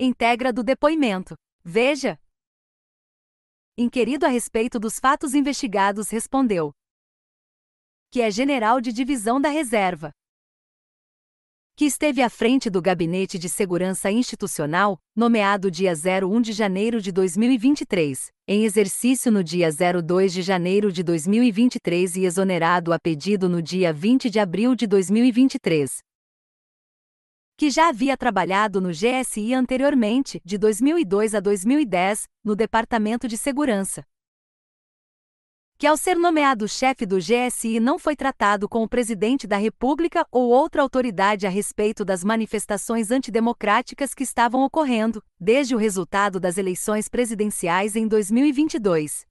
íntegra do depoimento. Veja. Inquirido a respeito dos fatos investigados respondeu que é general de divisão da reserva, que esteve à frente do Gabinete de Segurança Institucional, nomeado dia 01 de janeiro de 2023, em exercício no dia 02 de janeiro de 2023 e exonerado a pedido no dia 20 de abril de 2023. Que já havia trabalhado no GSI anteriormente, de 2002 a 2010, no Departamento de Segurança. Que ao ser nomeado chefe do GSI não foi tratado com o presidente da República ou outra autoridade a respeito das manifestações antidemocráticas que estavam ocorrendo, desde o resultado das eleições presidenciais em 2022.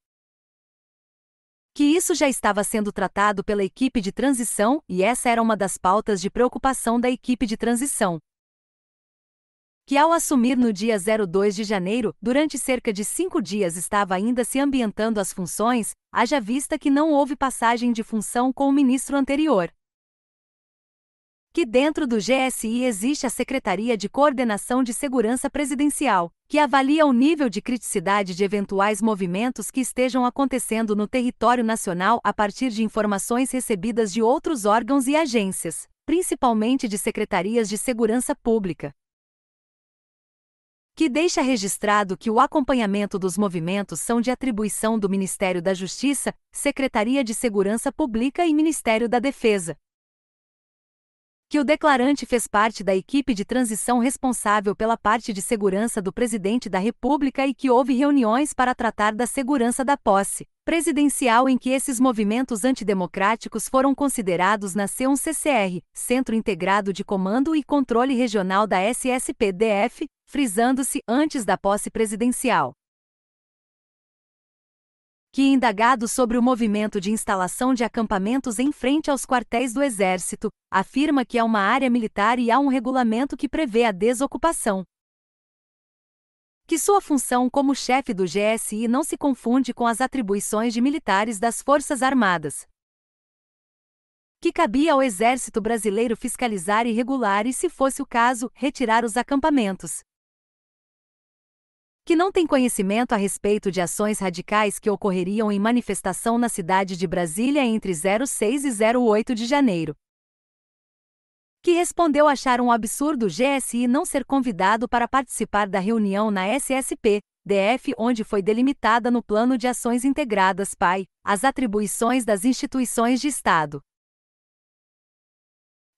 Que isso já estava sendo tratado pela equipe de transição, e essa era uma das pautas de preocupação da equipe de transição. Que ao assumir no dia 02 de janeiro, durante cerca de 5 dias estava ainda se ambientando as funções, haja vista que não houve passagem de função com o ministro anterior. Que dentro do GSI existe a Secretaria de Coordenação de Segurança Presidencial, que avalia o nível de criticidade de eventuais movimentos que estejam acontecendo no território nacional a partir de informações recebidas de outros órgãos e agências, principalmente de secretarias de segurança pública. Que deixa registrado que o acompanhamento dos movimentos são de atribuição do Ministério da Justiça, Secretaria de Segurança Pública e Ministério da Defesa. Que o declarante fez parte da equipe de transição responsável pela parte de segurança do Presidente da República e que houve reuniões para tratar da segurança da posse presidencial em que esses movimentos antidemocráticos foram considerados na C1CCR, Centro Integrado de Comando e Controle Regional da SSP-DF, frisando-se antes da posse presidencial. Que indagado sobre o movimento de instalação de acampamentos em frente aos quartéis do Exército, afirma que é uma área militar e há um regulamento que prevê a desocupação. Que sua função como chefe do GSI não se confunde com as atribuições de militares das Forças Armadas. Que cabia ao Exército Brasileiro fiscalizar e regular e, se fosse o caso, retirar os acampamentos. Que não tem conhecimento a respeito de ações radicais que ocorreriam em manifestação na cidade de Brasília entre 06 e 08 de janeiro. Que respondeu achar um absurdo o GSI não ser convidado para participar da reunião na SSP-DF onde foi delimitada no Plano de Ações Integradas PAI, as atribuições das instituições de Estado.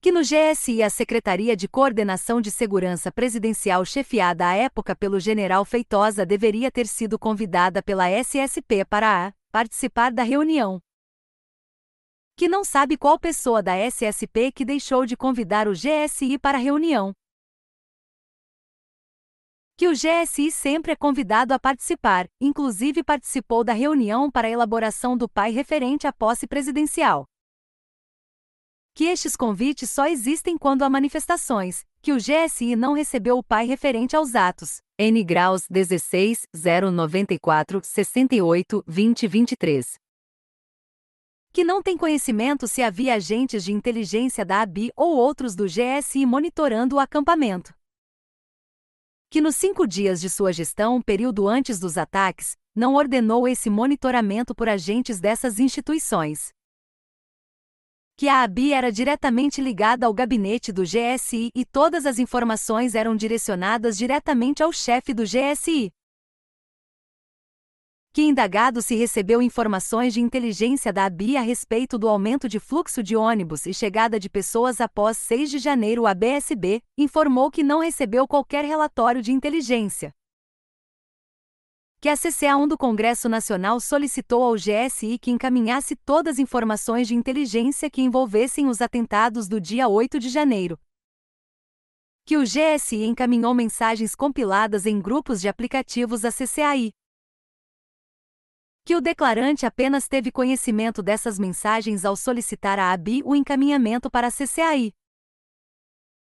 Que no GSI a Secretaria de Coordenação de Segurança Presidencial chefiada à época pelo general Feitosa deveria ter sido convidada pela SSP para participar da reunião. Que não sabe qual pessoa da SSP que deixou de convidar o GSI para a reunião. Que o GSI sempre é convidado a participar, inclusive participou da reunião para a elaboração do PAI referente à posse presidencial. Que estes convites só existem quando há manifestações, que o GSI não recebeu o PAI referente aos atos N graus 16, 094, 68, 20, 23. Que não tem conhecimento se havia agentes de inteligência da ABI ou outros do GSI monitorando o acampamento. Que nos 5 dias de sua gestão, período antes dos ataques, não ordenou esse monitoramento por agentes dessas instituições. Que a ABI era diretamente ligada ao gabinete do GSI e todas as informações eram direcionadas diretamente ao chefe do GSI. Que indagado se recebeu informações de inteligência da ABI a respeito do aumento de fluxo de ônibus e chegada de pessoas após 6 de janeiro. A BSB informou que não recebeu qualquer relatório de inteligência. Que a CCA1 do Congresso Nacional solicitou ao GSI que encaminhasse todas as informações de inteligência que envolvessem os atentados do dia 8 de janeiro. Que o GSI encaminhou mensagens compiladas em grupos de aplicativos à CCAI. Que o declarante apenas teve conhecimento dessas mensagens ao solicitar à ABI o encaminhamento para a CCAI.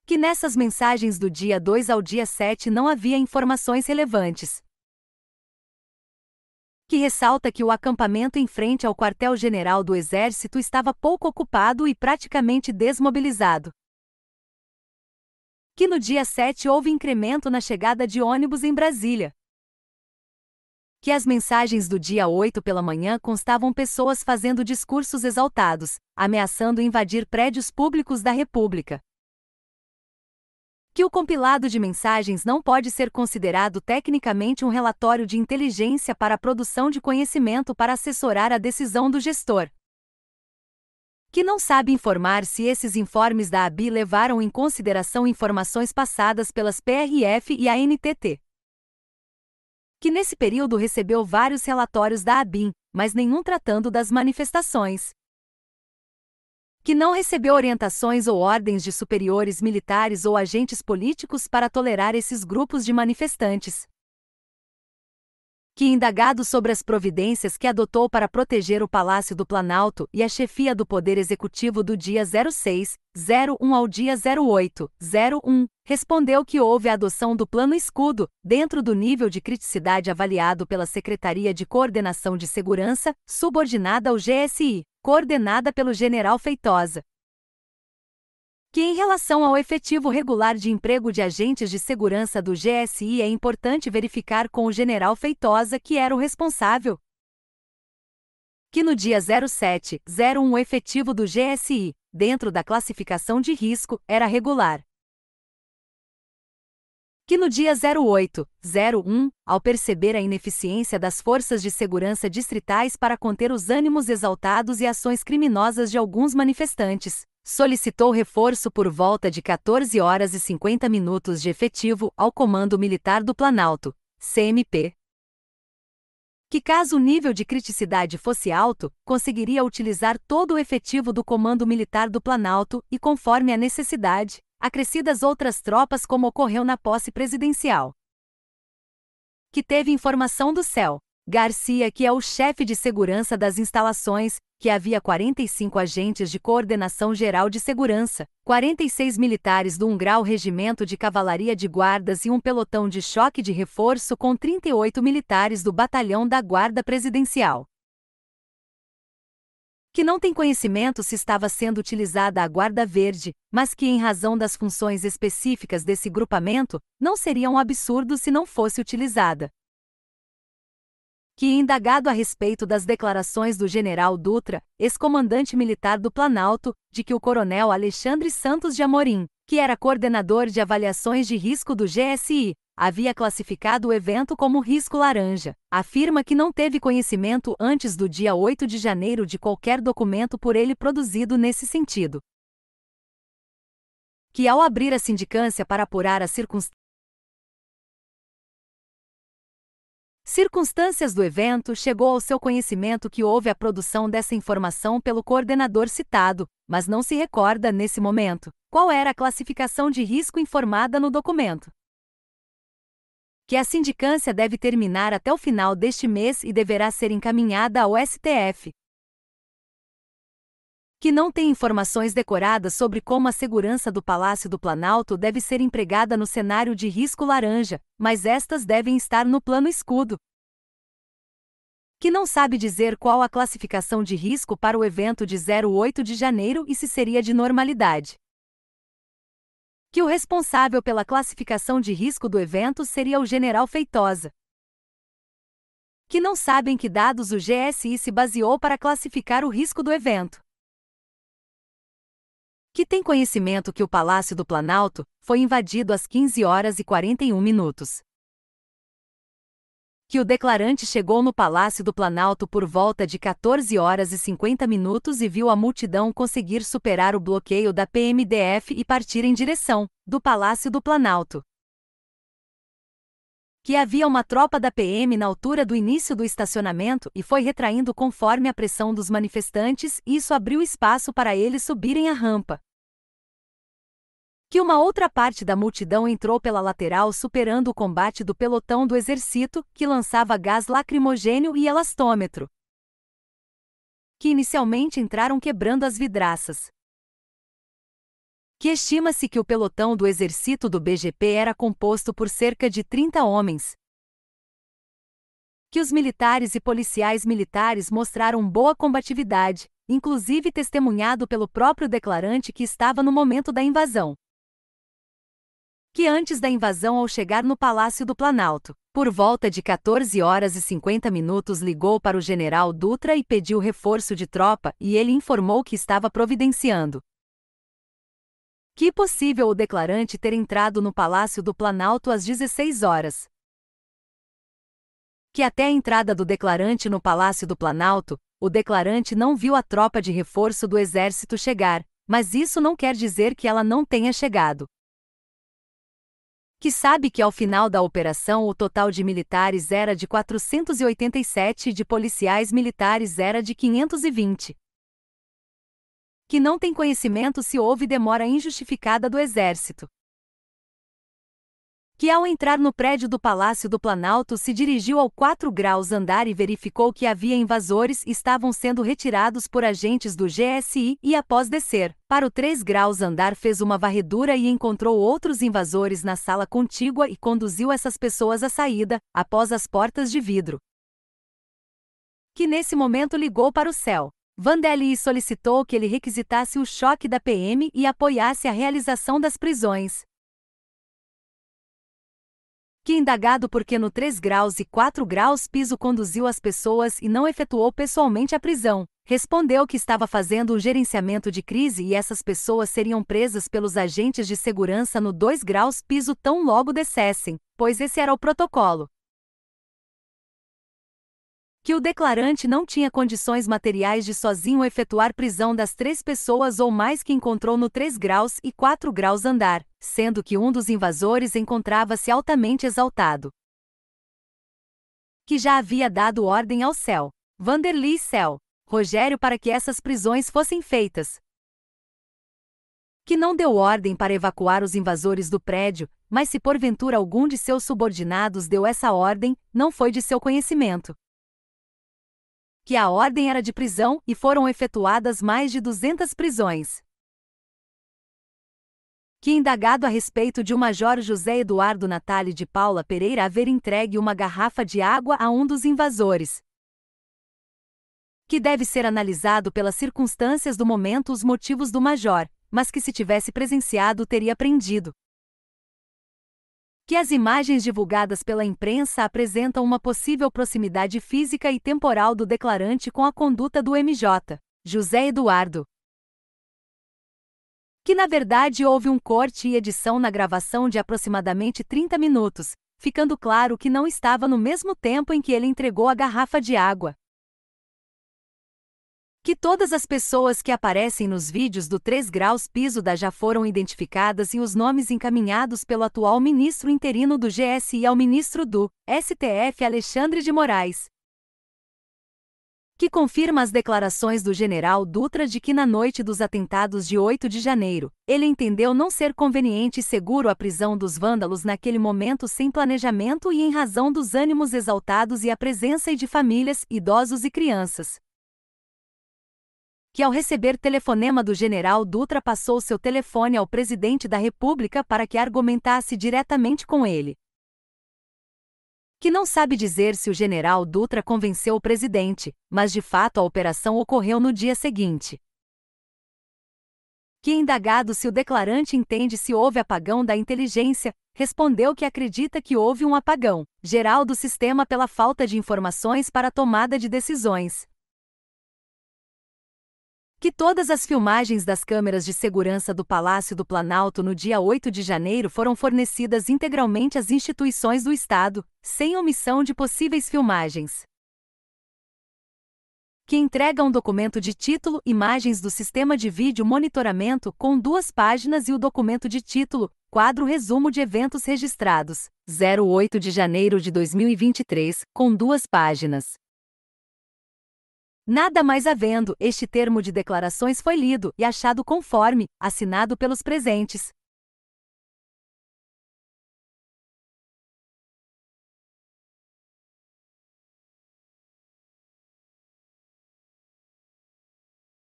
Que nessas mensagens do dia 2 ao dia 7 não havia informações relevantes. Que ressalta que o acampamento em frente ao quartel-general do Exército estava pouco ocupado e praticamente desmobilizado. Que no dia 7 houve incremento na chegada de ônibus em Brasília. Que as mensagens do dia 8 pela manhã constavam pessoas fazendo discursos exaltados, ameaçando invadir prédios públicos da República. Que o compilado de mensagens não pode ser considerado tecnicamente um relatório de inteligência para a produção de conhecimento para assessorar a decisão do gestor. Que não sabe informar se esses informes da ABI levaram em consideração informações passadas pelas PRF e a NTT. Que nesse período recebeu vários relatórios da ABIN, mas nenhum tratando das manifestações. Que não recebeu orientações ou ordens de superiores militares ou agentes políticos para tolerar esses grupos de manifestantes. Que indagado sobre as providências que adotou para proteger o Palácio do Planalto e a chefia do Poder Executivo do dia 06/01 ao dia 08/01, respondeu que houve a adoção do Plano Escudo, dentro do nível de criticidade avaliado pela Secretaria de Coordenação de Segurança, subordinada ao GSI, coordenada pelo general Feitosa. Que em relação ao efetivo regular de emprego de agentes de segurança do GSI é importante verificar com o general Feitosa que era o responsável. Que no dia 07/01 o efetivo do GSI, dentro da classificação de risco, era regular. Que no dia 08/01, ao perceber a ineficiência das forças de segurança distritais para conter os ânimos exaltados e ações criminosas de alguns manifestantes, solicitou reforço por volta de 14h50 de efetivo ao Comando Militar do Planalto, CMP. Que caso o nível de criticidade fosse alto, conseguiria utilizar todo o efetivo do Comando Militar do Planalto e, conforme a necessidade, acrescidas outras tropas como ocorreu na posse presidencial. Que teve informação do CEL Garcia, que é o chefe de segurança das instalações, que havia 45 agentes de coordenação geral de segurança, 46 militares do 1º Grau Regimento de Cavalaria de Guardas e um pelotão de choque de reforço com 38 militares do Batalhão da Guarda Presidencial. Que não tem conhecimento se estava sendo utilizada a Guarda Verde, mas que, em razão das funções específicas desse grupamento, não seria um absurdo se não fosse utilizada. Que, indagado a respeito das declarações do general Dutra, ex-comandante militar do Planalto, de que o coronel Alexandre Santos de Amorim, que era coordenador de avaliações de risco do GSI, havia classificado o evento como risco laranja, afirma que não teve conhecimento antes do dia 8 de janeiro de qualquer documento por ele produzido nesse sentido. Que, ao abrir a sindicância para apurar as circunstâncias do evento, chegou ao seu conhecimento que houve a produção dessa informação pelo coordenador citado, mas não se recorda, nesse momento, qual era a classificação de risco informada no documento. Que a sindicância deve terminar até o final deste mês e deverá ser encaminhada ao STF. Que não tem informações decoradas sobre como a segurança do Palácio do Planalto deve ser empregada no cenário de risco laranja, mas estas devem estar no Plano Escudo. Que não sabe dizer qual a classificação de risco para o evento de 08 de janeiro e se seria de normalidade. Que o responsável pela classificação de risco do evento seria o general Feitosa. Que não sabem que dados o GSI se baseou para classificar o risco do evento. Que tem conhecimento que o Palácio do Planalto foi invadido às 15h41. Que o declarante chegou no Palácio do Planalto por volta de 14h50 e viu a multidão conseguir superar o bloqueio da PMDF e partir em direção do Palácio do Planalto. Que havia uma tropa da PM na altura do início do estacionamento e foi retraindo conforme a pressão dos manifestantes, e isso abriu espaço para eles subirem a rampa. Que uma outra parte da multidão entrou pela lateral superando o combate do pelotão do exército, que lançava gás lacrimogênio e elastômetro. Que inicialmente entraram quebrando as vidraças. Que estima-se que o pelotão do exército do BGP era composto por cerca de 30 homens. Que os militares e policiais militares mostraram boa combatividade, inclusive testemunhado pelo próprio declarante que estava no momento da invasão. que antes da invasão ao chegar no Palácio do Planalto, por volta de 14 horas e 50 minutos ligou para o general Dutra e pediu reforço de tropa e ele informou que estava providenciando. Que possível o declarante ter entrado no Palácio do Planalto às 16 horas. Que até a entrada do declarante no Palácio do Planalto, o declarante não viu a tropa de reforço do exército chegar, mas isso não quer dizer que ela não tenha chegado. Que sabe que ao final da operação o total de militares era de 487 e de policiais militares era de 520. Que não tem conhecimento se houve demora injustificada do exército. Que ao entrar no prédio do Palácio do Planalto se dirigiu ao 4 graus andar e verificou que havia invasores e estavam sendo retirados por agentes do GSI e após descer para o 3 graus andar fez uma varredura e encontrou outros invasores na sala contígua e conduziu essas pessoas à saída, após as portas de vidro. Que nesse momento ligou para o céu. Vandelli e solicitou que ele requisitasse o choque da PM e apoiasse a realização das prisões. Que indagado por que no 3 graus e 4 graus piso conduziu as pessoas e não efetuou pessoalmente a prisão, respondeu que estava fazendo um gerenciamento de crise e essas pessoas seriam presas pelos agentes de segurança no 2 graus piso tão logo descessem, pois esse era o protocolo. Que o declarante não tinha condições materiais de sozinho efetuar prisão das 3 pessoas ou mais que encontrou no 3 graus e 4 graus andar, sendo que um dos invasores encontrava-se altamente exaltado. Que já havia dado ordem ao céu, Vanderlei Céu, Rogério para que essas prisões fossem feitas. Que não deu ordem para evacuar os invasores do prédio, mas se porventura algum de seus subordinados deu essa ordem, não foi de seu conhecimento. Que a ordem era de prisão e foram efetuadas mais de 200 prisões. Que indagado a respeito de o Major José Eduardo Natali de Paula Pereira haver entregue uma garrafa de água a um dos invasores. Que deve ser analisado pelas circunstâncias do momento os motivos do major, mas que se tivesse presenciado teria prendido. Que as imagens divulgadas pela imprensa apresentam uma possível proximidade física e temporal do declarante com a conduta do MJ, José Eduardo. Que na verdade houve um corte e edição na gravação de aproximadamente 30 minutos, ficando claro que não estava no mesmo tempo em que ele entregou a garrafa de água. Que todas as pessoas que aparecem nos vídeos do 3 graus piso da já foram identificadas e os nomes encaminhados pelo atual ministro interino do GSI ao ministro do STF Alexandre de Moraes. Que confirma as declarações do general Dutra de que na noite dos atentados de 8 de janeiro, ele entendeu não ser conveniente e seguro a prisão dos vândalos naquele momento sem planejamento e em razão dos ânimos exaltados e a presença de famílias, idosos e crianças. Que ao receber telefonema do general Dutra passou seu telefone ao presidente da República para que argumentasse diretamente com ele. Que não sabe dizer se o general Dutra convenceu o presidente, mas de fato a operação ocorreu no dia seguinte. Que indagado se o declarante entende se houve apagão da inteligência, respondeu que acredita que houve um apagão geral do sistema pela falta de informações para a tomada de decisões. Que todas as filmagens das câmeras de segurança do Palácio do Planalto no dia 8 de janeiro foram fornecidas integralmente às instituições do Estado, sem omissão de possíveis filmagens. Que entrega um documento de título Imagens do Sistema de Vídeo Monitoramento com 2 páginas e o documento de título Quadro Resumo de Eventos Registrados, 08 de janeiro de 2023, com 2 páginas. Nada mais havendo, este termo de declarações foi lido e achado conforme, assinado pelos presentes.